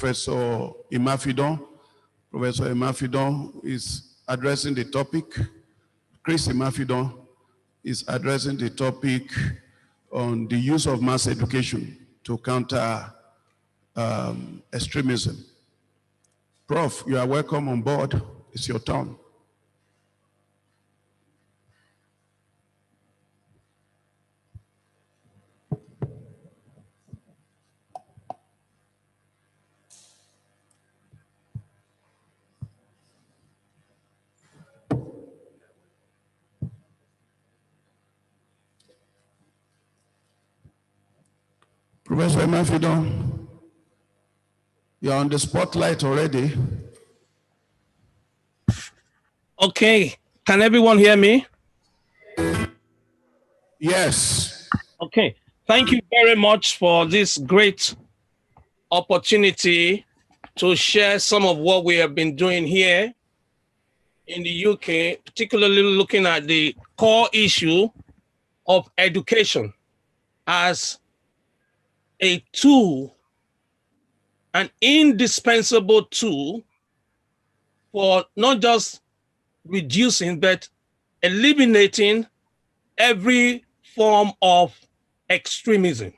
Professor Imafidon. Professor Imafidon is addressing the topic. Chris Imafidon is addressing the topic on the use of mass education to counter extremism. Prof, you are welcome on board. It's your turn. Professor Imafidon, you're on the spotlight already. Okay, can everyone hear me? Yes. Okay, thank you very much for this great opportunity to share some of what we have been doing here in the UK, particularly looking at the core issue of education as a tool, an indispensable tool for not just reducing, but eliminating every form of extremism.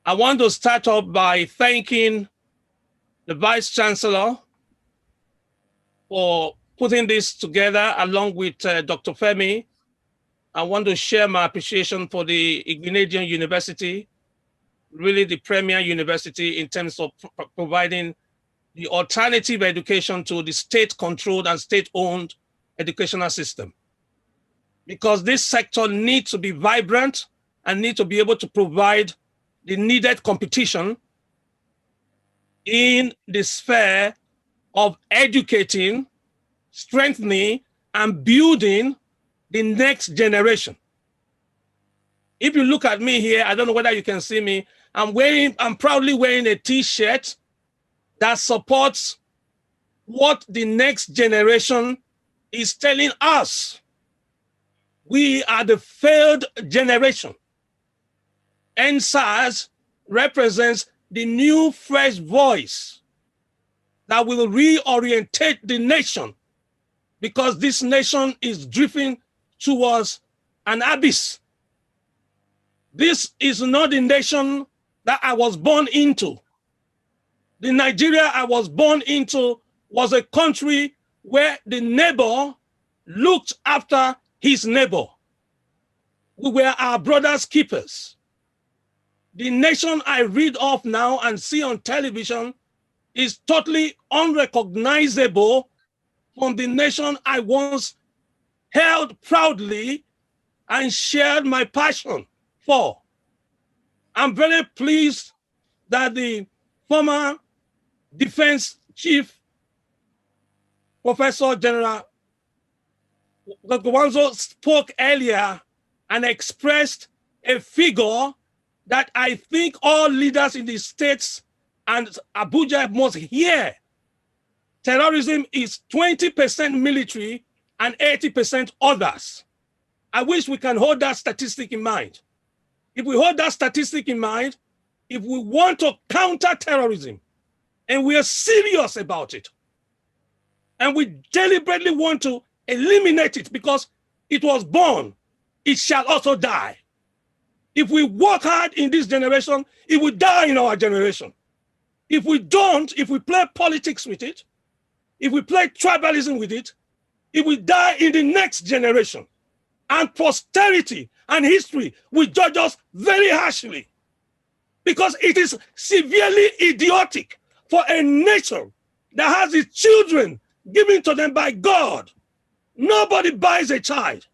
I want to start off by thanking the Vice Chancellor for putting this together along with Dr. Femi. I want to share my appreciation for the Ignatian University, really the premier university in terms of providing the alternative education to the state-controlled and state-owned educational system. Because this sector needs to be vibrant and need to be able to provide the needed competition in the sphere of educating, strengthening, and building the next generation. If you look at me here, I don't know whether you can see me, I'm proudly wearing a T-shirt that supports what the next generation is telling us. We are the failed generation. NSAS represents the new fresh voice that will reorientate the nation, because this nation is drifting towards an abyss. This is not the nation that I was born into. The Nigeria I was born into was a country where the neighbor looked after his neighbor. We were our brother's keepers. The nation I read of now and see on television is totally unrecognizable from the nation I once held proudly and shared my passion for. I'm very pleased that the former Defense Chief, Professor General Gwanzo, spoke earlier and expressed a figure that I think all leaders in the states and Abuja must hear. Terrorism is 20% military and 80% others. I wish we can hold that statistic in mind. If we hold that statistic in mind, if we want to counter terrorism, and we are serious about it, and we deliberately want to eliminate it because it was born, it shall also die. If we work hard in this generation, it will die in our generation. If we don't, if we play politics with it, if we play tribalism with it, it will die in the next generation. And posterity and history will judge us very harshly, because it is severely idiotic for a nation that has its children given to them by God. Nobody buys a child.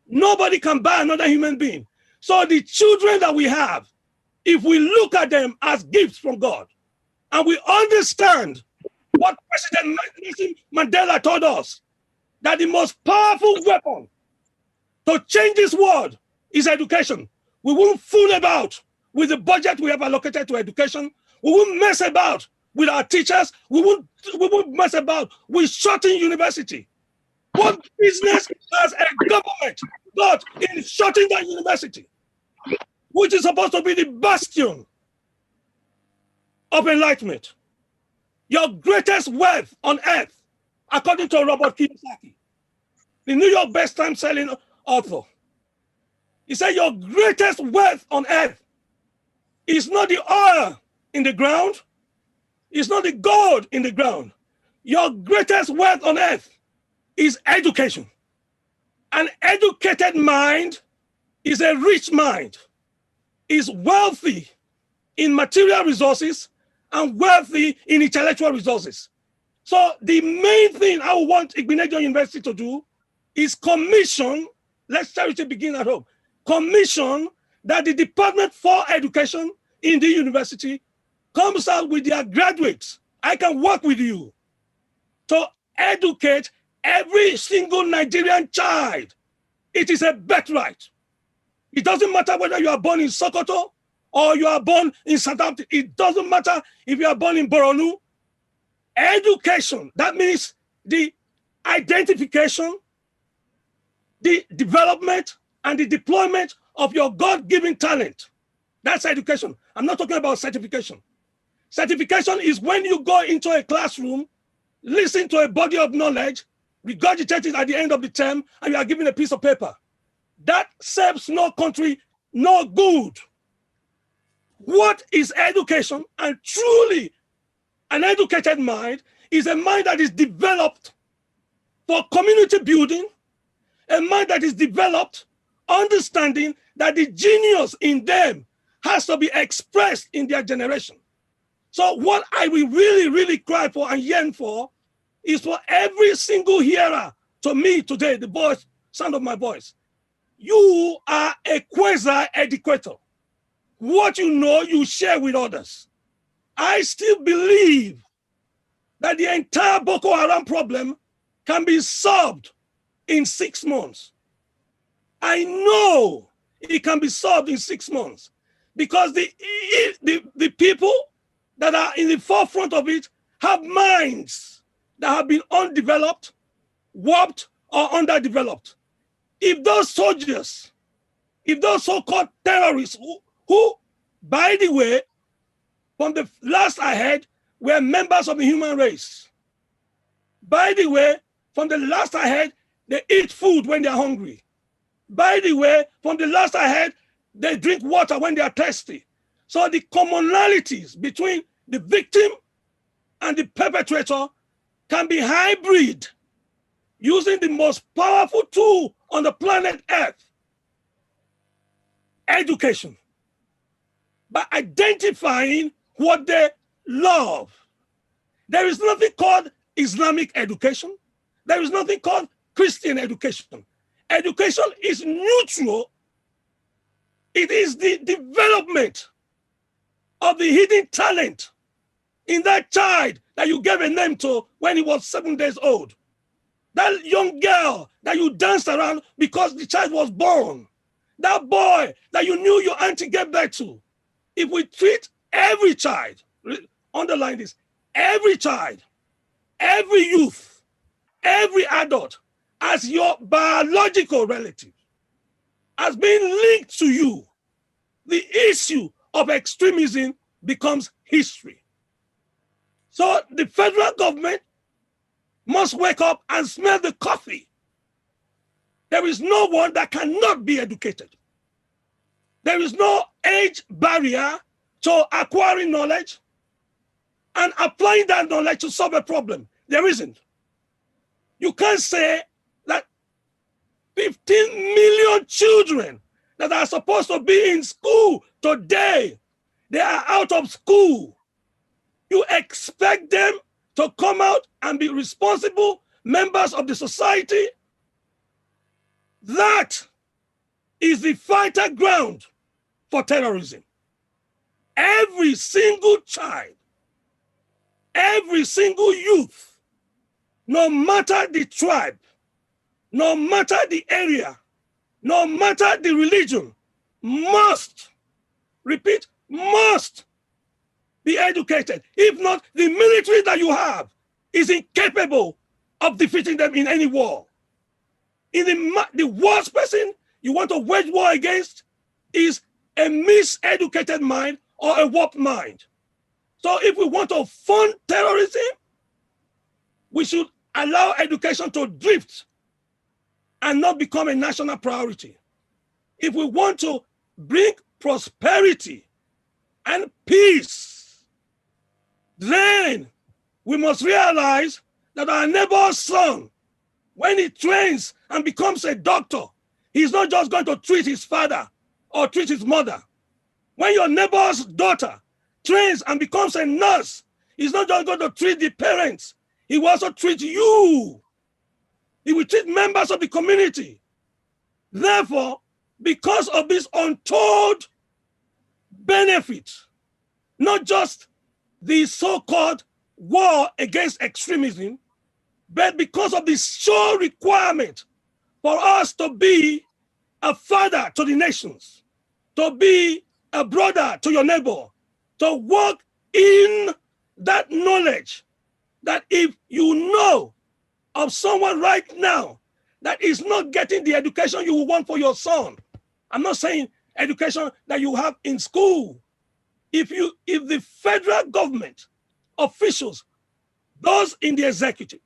Nobody can buy another human being. So the children that we have, if we look at them as gifts from God, and we understand what President Nelson Mandela told us, that the most powerful weapon to change this world is education. We won't fool about with the budget we have allocated to education. We won't mess about with our teachers. We won't mess about with shutting university. What business has a government got in shutting down university, which is supposed to be the bastion of enlightenment. Your greatest wealth on earth, according to Robert Kiyosaki, the New York best-time-selling author. He said your greatest wealth on earth is not the oil in the ground, it's not the gold in the ground. Your greatest wealth on earth is education. An educated mind is a rich mind, is wealthy in material resources and wealthy in intellectual resources. So the main thing I want Igbeneghu University to do is commission, let charity begin at home, commission that the Department for Education in the university comes out with their graduates. I can work with you to educate every single Nigerian child. It is a birthright. It doesn't matter whether you are born in Sokoto or you are born in Southampton. It doesn't matter if you are born in Boronu. Education, that means the identification, the development, and the deployment of your God-given talent. That's education. I'm not talking about certification. Certification is when you go into a classroom, listen to a body of knowledge, regurgitate it at the end of the term, and you are given a piece of paper. That serves no country, no good. What is education? And truly, an educated mind is a mind that is developed for community building, a mind that is developed understanding that the genius in them has to be expressed in their generation. So what I will really, really cry for and yearn for is for every single hearer to me today, the voice, sound of my voice. You are a quasi-educator. What you know, you share with others. I still believe that the entire Boko Haram problem can be solved in 6 months. I know it can be solved in 6 months because the people that are in the forefront of it have minds that have been undeveloped, warped, or underdeveloped. If those soldiers, if those so-called terrorists who, by the way, from the last I heard, were members of the human race. By the way, from the last I heard, they eat food when they're hungry. By the way, from the last I heard, they drink water when they are thirsty. So the commonalities between the victim and the perpetrator can be hybrid using the most powerful tool on the planet Earth, education, by identifying what they love. There is nothing called Islamic education. There is nothing called Christian education. Education is neutral. It is the development of the hidden talent in that child that you gave a name to when he was 7 days old. That young girl that you danced around because the child was born. That boy that you knew your auntie gave birth to. If we treat every child, underline this, every child, every youth, every adult as your biological relative, as being linked to you, the issue of extremism becomes history. So the federal government must wake up and smell the coffee. There is no one that cannot be educated. There is no age barrier to acquiring knowledge and applying that knowledge to solve a problem. There isn't. You can't say that 15 million children that are supposed to be in school today, they are out of school. You expect them to come out and be responsible members of the society? That is the fighter ground for terrorism. Every single child, every single youth, no matter the tribe, no matter the area, no matter the religion, must, repeat, must be educated. If not, the military that you have is incapable of defeating them in any war. The worst person you want to wage war against is a miseducated mind or a warped mind. So if we want to fund terrorism, we should allow education to drift and not become a national priority. If we want to bring prosperity and peace, then we must realize that our neighbor's son, when he trains and becomes a doctor, he's not just going to treat his father or treat his mother. When your neighbor's daughter trains and becomes a nurse, he's not just going to treat the parents, he will also treat you. He will treat members of the community. Therefore, because of this untold benefit, not just the so-called war against extremism, but because of the sure requirement for us to be a father to the nations, to be a brother to your neighbor, to walk in that knowledge that if you know of someone right now that is not getting the education you want for your son, I'm not saying education that you have in school. If the federal government officials, those in the executive,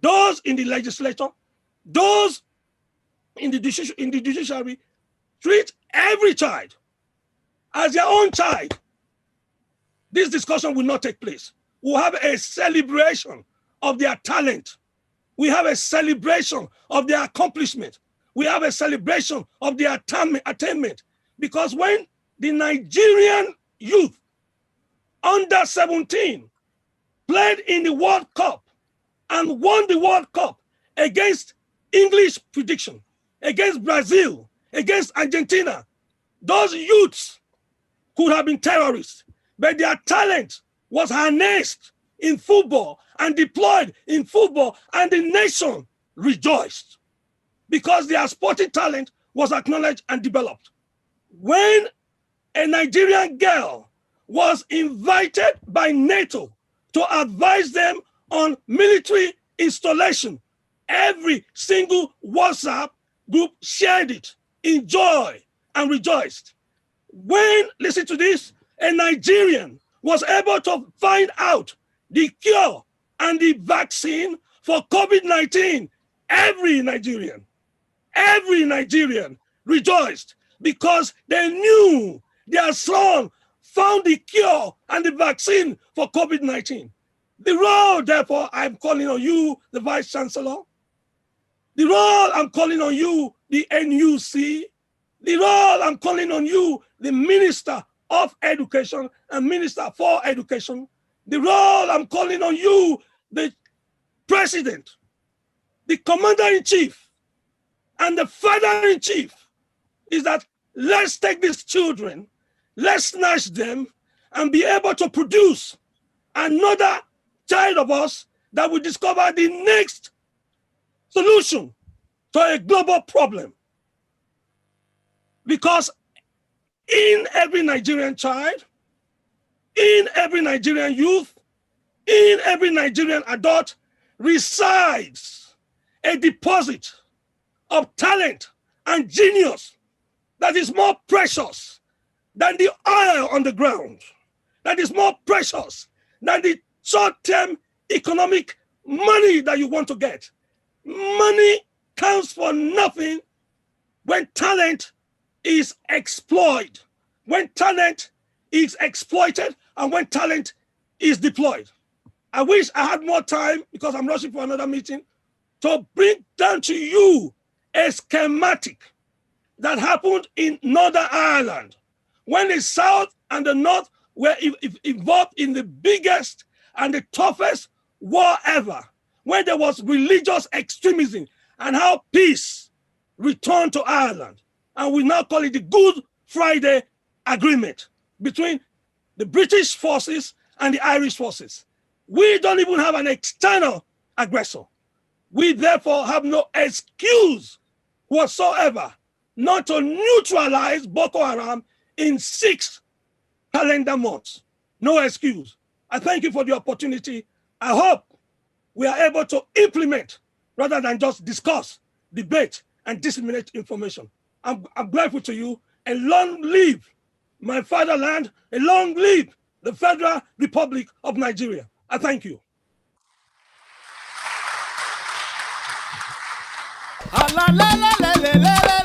those in the legislature, those in the judiciary, treat every child as their own child, this discussion will not take place. We'll have a celebration of their talent. We have a celebration of their accomplishment. We have a celebration of their attainment. Because when the Nigerian youth under 17 played in the World Cup and won the World Cup against English prediction, against Brazil, against Argentina, those youths could have been terrorists, but their talent was harnessed in football and deployed in football, and the nation rejoiced because their sporting talent was acknowledged and developed. When a Nigerian girl was invited by NATO to advise them on military installation, every single WhatsApp group shared it in joy and rejoiced. When, listen to this, a Nigerian was able to find out the cure and the vaccine for COVID-19, every Nigerian rejoiced because they knew their son found the cure and the vaccine for COVID-19. The role, therefore, I'm calling on you, the Vice Chancellor. The role I'm calling on you, the NUC. The role I'm calling on you, the Minister of Education and Minister for Education. The role I'm calling on you, the President, the Commander-in-Chief, and the Father-in-Chief, is that let's take these children, let's snatch them, and be able to produce another child of us that will discover the next solution to a global problem. Because in every Nigerian child, in every Nigerian youth, in every Nigerian adult resides a deposit of talent and genius that is more precious than the oil on the ground, that is more precious than the short-term economic money that you want to get. Money counts for nothing when talent is exploited, when talent is exploited, and when talent is deployed. I wish I had more time, because I'm rushing for another meeting, to bring down to you a schematic that happened in Northern Ireland when the South and the North were involved in the biggest and the toughest war ever, when there was religious extremism, and how peace returned to Ireland. And we now call it the Good Friday Agreement between the British forces and the Irish forces. We don't even have an external aggressor. We therefore have no excuse whatsoever not to neutralize Boko Haram in 6 calendar months. No excuse. I thank you for the opportunity. I hope we are able to implement rather than just discuss, debate, and disseminate information. I'm grateful to you, and long live my fatherland, and long live the Federal Republic of Nigeria. I thank you. La la la la la la la.